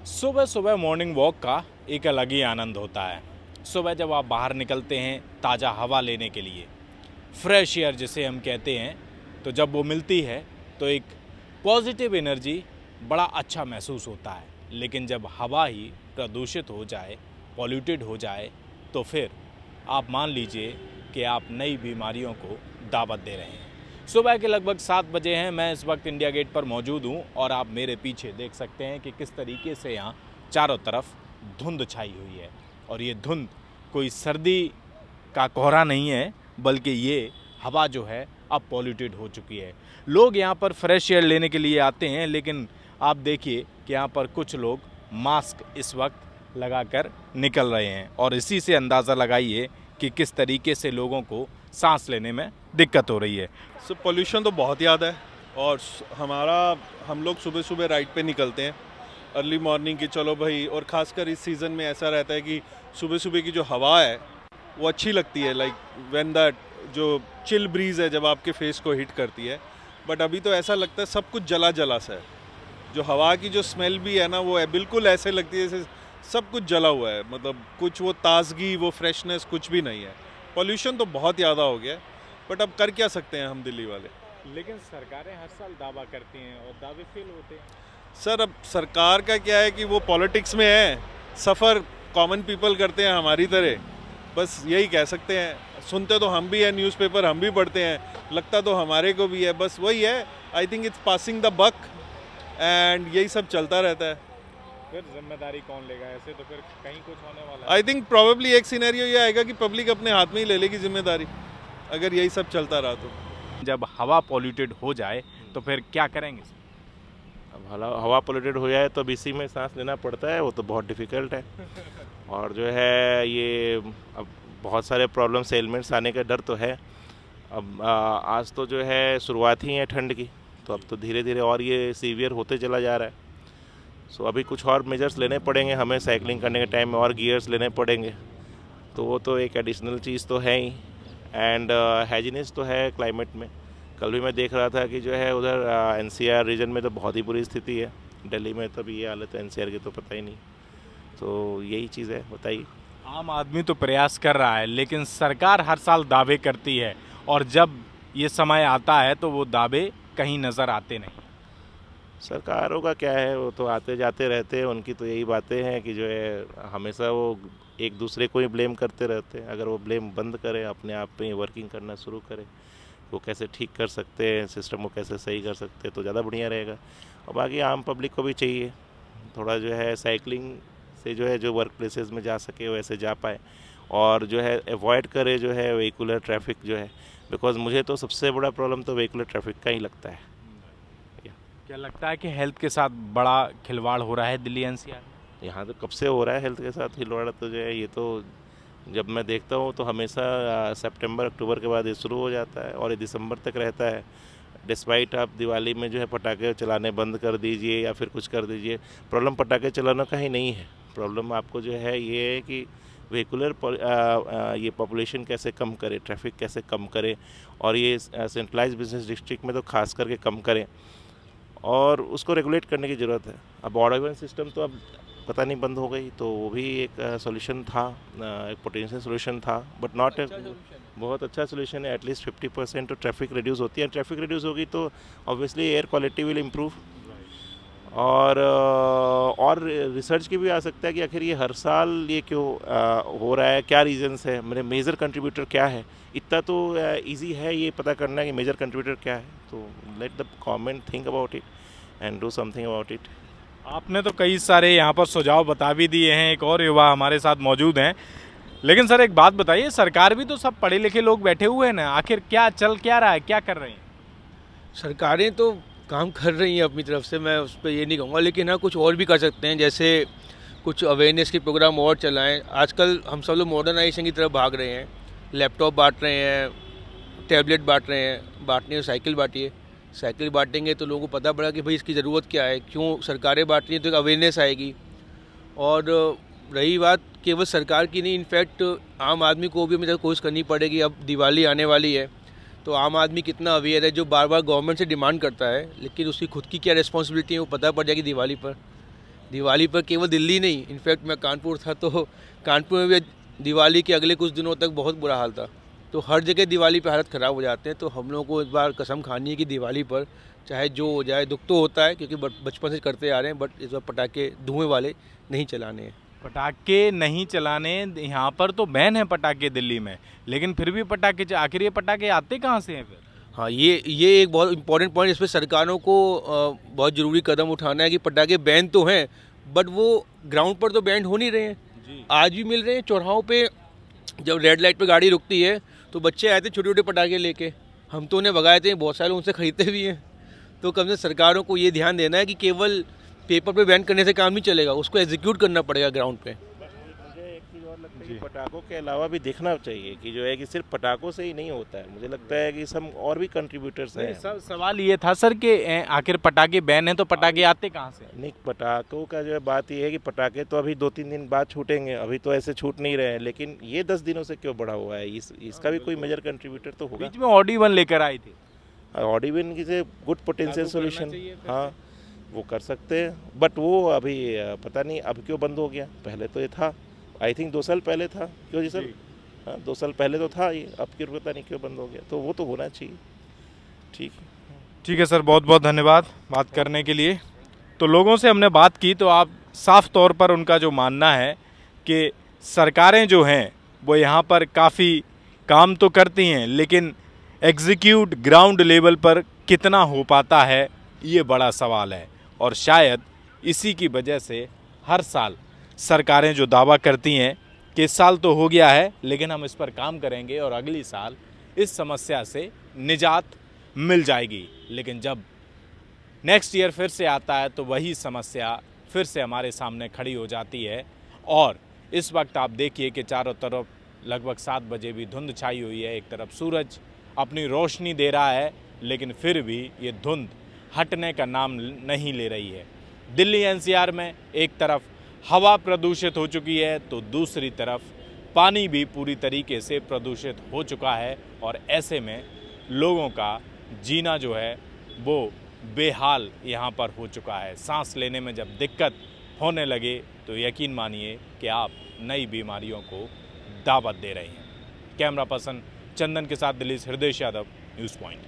सुबह सुबह morning walk का एक अलग ही आनंद होता है। सुबह जब आप बाहर निकलते हैं ताज़ा हवा लेने के लिए, फ्रेश एयर जिसे हम कहते हैं, तो जब वो मिलती है तो एक पॉजिटिव एनर्जी बड़ा अच्छा महसूस होता है। लेकिन जब हवा ही प्रदूषित हो जाए, पॉल्यूटेड हो जाए, तो फिर आप मान लीजिए कि आप नई बीमारियों को दावत दे रहे हैं। सुबह के लगभग 7 बजे हैं। मैं इस वक्त इंडिया गेट पर मौजूद हूं और आप मेरे पीछे देख सकते हैं कि किस तरीके से यहाँ चारों तरफ धुंध छाई हुई है। और ये धुंध कोई सर्दी का कोहरा नहीं है, बल्कि ये हवा जो है अब पॉल्यूटेड हो चुकी है। लोग यहाँ पर फ्रेश एयर लेने के लिए आते हैं, लेकिन आप देखिए कि यहाँ पर कुछ लोग मास्क इस वक्त लगाकर निकल रहे हैं और इसी से अंदाज़ा लगाइए कि किस तरीके से लोगों को सांस लेने में दिक्कत हो रही है। पोल्यूशन तो बहुत ज़्यादा है और हम लोग सुबह सुबह राइड पे निकलते हैं अर्ली मॉर्निंग की, चलो भाई। और ख़ासकर इस सीज़न में ऐसा रहता है कि सुबह सुबह की जो हवा है वो अच्छी लगती है, लाइक व्हेन दैट जो चिल ब्रीज है जब आपके फेस को हिट करती है। बट अभी तो ऐसा लगता है सब कुछ जला जला सा है। जो हवा की जो स्मेल भी है ना, वो है बिल्कुल ऐसे लगती है जैसे सब कुछ जला हुआ है। मतलब कुछ वो ताजगी, वो फ्रेशनेस कुछ भी नहीं है। पोल्यूशन तो बहुत ज़्यादा हो गया है, बट अब कर क्या सकते हैं हम दिल्ली वाले। लेकिन सरकारें हर साल दावा करती हैं और दावे फेल होते हैं। सर अब सरकार का क्या है कि वो पॉलिटिक्स में है, सफ़र कॉमन पीपल करते हैं हमारी तरह, बस यही कह सकते हैं। सुनते तो हम भी हैं, न्यूज़पेपर हम भी पढ़ते हैं, लगता तो हमारे को भी है, बस वही है। I think it's passing the buck and यही सब चलता रहता है। फिर जिम्मेदारी कौन लेगा? ऐसे तो फिर कहीं कुछ होने वाला है। आई थिंक प्रोबेबली एक सिनेरियो ये आएगा कि पब्लिक अपने हाथ में ही ले लेगी जिम्मेदारी, अगर यही सब चलता रहा तो। जब हवा पॉल्यूटेड हो जाए तो फिर क्या करेंगे? अब हवा पोल्यूटेड हो जाए तो अब इसी में सांस लेना पड़ता है, वो तो बहुत डिफ़िकल्ट है। और जो है ये अब बहुत सारे प्रॉब्लम्स एलिमेंट्स आने का डर तो है। अब आज तो जो है शुरुआत ही है ठंड की, तो अब तो धीरे धीरे और ये सीवियर होते चला जा रहा है। सो अभी कुछ और मेजर्स लेने पड़ेंगे हमें, साइकिलिंग करने के टाइम में और गियर्स लेने पड़ेंगे, तो वो तो एक एडिशनल चीज़ तो है ही। एंड हैजीनेस तो है क्लाइमेट में। कल भी मैं देख रहा था कि जो है उधर एनसीआर रीजन में तो बहुत ही बुरी स्थिति है। दिल्ली में तो भी ये हालत है, एनसीआर की तो पता ही नहीं। तो यही चीज़ है, बताइए। आम आदमी तो प्रयास कर रहा है, लेकिन सरकार हर साल दावे करती है और जब ये समय आता है तो वो दावे कहीं नज़र आते नहीं। सरकारों का क्या है, वो तो आते जाते रहते हैं। उनकी तो यही बातें हैं कि जो है हमेशा वो एक दूसरे को ही ब्लेम करते रहते हैं। अगर वो ब्लेम बंद करें, अपने आप पे वर्किंग करना शुरू करें, वो कैसे ठीक कर सकते हैं, सिस्टम को कैसे सही कर सकते हैं, तो ज़्यादा बढ़िया रहेगा। और बाकी आम पब्लिक को भी चाहिए थोड़ा जो है साइकिलिंग से जो है जो वर्क प्लेसेस में जा सके वैसे जा पाए, और जो है अवॉइड करे जो है व्हीकुलर ट्रैफिक जो है। बिकॉज मुझे तो सबसे बड़ा प्रॉब्लम तो व्हीकुलर ट्रैफिक का ही लगता है। क्या लगता है कि हेल्थ के साथ बड़ा खिलवाड़ हो रहा है दिल्ली एनसीआर? यहाँ तो कब से हो रहा है हेल्थ के साथ खिलवाड़, तो जो है ये तो जब मैं देखता हूँ तो हमेशा सितंबर अक्टूबर के बाद ये शुरू हो जाता है और ये दिसंबर तक रहता है। डिस्पाइट आप दिवाली में जो है पटाखे चलाने बंद कर दीजिए या फिर कुछ कर दीजिए, प्रॉब्लम पटाखे चलाने का ही नहीं है। प्रॉब्लम आपको जो है ये है कि व्हीकुलर ये पॉपुलेशन कैसे कम करे, ट्रैफिक कैसे कम करे, और ये सेंट्रलाइज बिजनेस डिस्ट्रिक्ट में तो खास करके कम करें और उसको रेगुलेट करने की ज़रूरत है। अब ऑड इवन सिस्टम तो अब पता नहीं बंद हो गई, तो वो भी एक सॉल्यूशन था, एक पोटेंशियल सॉल्यूशन था, बट नॉट बहुत अच्छा सॉल्यूशन है। एटलीस्ट 50% तो ट्रैफिक रिड्यूस होती है। ट्रैफिक रिड्यूस होगी तो obviously air quality will improve. और रिसर्च की भी आ सकता है कि आखिर ये हर साल ये क्यों हो रहा है, क्या रीजंस है, मेरे मेजर कंट्रीब्यूटर क्या है। इतना तो इजी है ये पता करना कि मेजर कंट्रीब्यूटर क्या है। तो let the government think about it and do something about it. आपने तो कई सारे यहाँ पर सुझाव बता भी दिए हैं। एक और युवा हमारे साथ मौजूद हैं। लेकिन सर एक बात बताइए, सरकार भी तो सब पढ़े लिखे लोग बैठे हुए हैं ना, आखिर क्या चल क्या रहा है, क्या कर रहे हैं? सरकारें तो काम कर रही हैं अपनी तरफ से, मैं उस पर ये नहीं कहूँगा, लेकिन हाँ कुछ और भी कर सकते हैं। जैसे कुछ अवेयरनेस के प्रोग्राम और चलाएं। आजकल हम सब लोग मॉडर्नाइजेशन की तरफ भाग रहे हैं, लैपटॉप बांट रहे हैं, टैबलेट बांट रहे हैं। बांटने साइकिल बांटिए, साइकिल बांटेंगे तो लोगों को पता पड़ा कि भाई इसकी ज़रूरत क्या है, क्यों सरकारें बांट रही हैं, तो एक अवेयरनेस आएगी। और रही बात केवल सरकार की नहीं, इनफैक्ट आम आदमी को भी हमें कोशिश करनी पड़ेगी। अब दिवाली आने वाली है, तो आम आदमी कितना अवेयर है, जो बार बार गवर्नमेंट से डिमांड करता है, लेकिन उसकी खुद की क्या रिस्पॉन्सिबिलिटी है वो पता पड़ जाएगी दिवाली पर। दिवाली पर केवल दिल्ली नहीं, इनफैक्ट मैं कानपुर था तो कानपुर में भी दिवाली के अगले कुछ दिनों तक बहुत बुरा हाल था। तो हर जगह दिवाली पे हालत ख़राब हो जाते हैं। तो हम लोगों को इस बार कसम खानी है कि दिवाली पर चाहे जो हो जाए, दुख तो होता है क्योंकि बचपन से करते आ रहे हैं, बट इस बार पटाखे धुएँ वाले नहीं चलाने हैं। पटाखे नहीं चलाने, यहाँ पर तो बैन है पटाखे दिल्ली में, लेकिन फिर भी पटाखे, आखिर ये पटाखे आते कहाँ से हैं फिर? हाँ, ये एक बहुत इंपॉर्टेंट पॉइंट, इस पर सरकारों को बहुत ज़रूरी कदम उठाना है कि पटाखे बैन तो हैं बट वो ग्राउंड पर तो बैन हो नहीं रहे हैं जी। आज भी मिल रहे हैं चौराहों पे, जब रेड लाइट पे गाड़ी रुकती है तो बच्चे आए थे छोटे छोटे पटाखे लेके, हम तो उन्हें भगाए थे, बहुत सारे उनसे खरीदते भी हैं। तो कम से सरकारों को ये ध्यान देना है कि केवल पेपर पे बैन करने से काम नहीं चलेगा, उसको एग्जीक्यूट करना पड़ेगा ग्राउंड पे। मुझे एक चीज़ और लगता है कि पटाखों के अलावा भी देखना चाहिए कि जो है कि सिर्फ पटाखों से ही नहीं होता है, मुझे लगता है कि सब और भी कंट्रीब्यूटर्स हैं। सवाल ये था सर कि आखिर पटाखे बैन है तो पटाखे आते कहाँ से? नहीं, पटाखों का जो है बात ये है कि पटाखे तो अभी 2-3 दिन बाद छूटेंगे, अभी तो ऐसे छूट नहीं रहे हैं, लेकिन ये 10 दिनों से क्यों बढ़ा हुआ है, इसका भी कोई मेजर कंट्रीब्यूटर तो होगा। बीच में ऑडी-1 लेकर आई थी, ऑडी-1 की से गुड पोटेंशियल सोल्यूशन, हाँ वो कर सकते हैं, बट वो अभी पता नहीं अब क्यों बंद हो गया। पहले तो ये था, आई थिंक 2 साल पहले था, क्यों जी सर? हाँ 2 साल पहले तो था ये, अब क्यों पता नहीं क्यों बंद हो गया, तो वो तो होना चाहिए। ठीक है सर, बहुत बहुत धन्यवाद बात करने के लिए। तो लोगों से हमने बात की तो आप साफ तौर पर उनका जो मानना है कि सरकारें जो हैं वो यहाँ पर काफ़ी काम तो करती हैं, लेकिन एग्जीक्यूट ग्राउंड लेवल पर कितना हो पाता है ये बड़ा सवाल है। और शायद इसी की वजह से हर साल सरकारें जो दावा करती हैं कि इस साल तो हो गया है लेकिन हम इस पर काम करेंगे और अगली साल इस समस्या से निजात मिल जाएगी, लेकिन जब नेक्स्ट ईयर फिर से आता है तो वही समस्या फिर से हमारे सामने खड़ी हो जाती है। और इस वक्त आप देखिए कि चारों तरफ लगभग 7 बजे भी धुंध छाई हुई है, एक तरफ सूरज अपनी रोशनी दे रहा है, लेकिन फिर भी ये धुंध हटने का नाम नहीं ले रही है। दिल्ली एनसीआर में एक तरफ हवा प्रदूषित हो चुकी है तो दूसरी तरफ पानी भी पूरी तरीके से प्रदूषित हो चुका है, और ऐसे में लोगों का जीना जो है वो बेहाल यहाँ पर हो चुका है। सांस लेने में जब दिक्कत होने लगे तो यकीन मानिए कि आप नई बीमारियों को दावत दे रहे हैं। कैमरा पर्सन चंदन के साथ दिल्ली से हृदय यादव, न्यूज़ पॉइंट।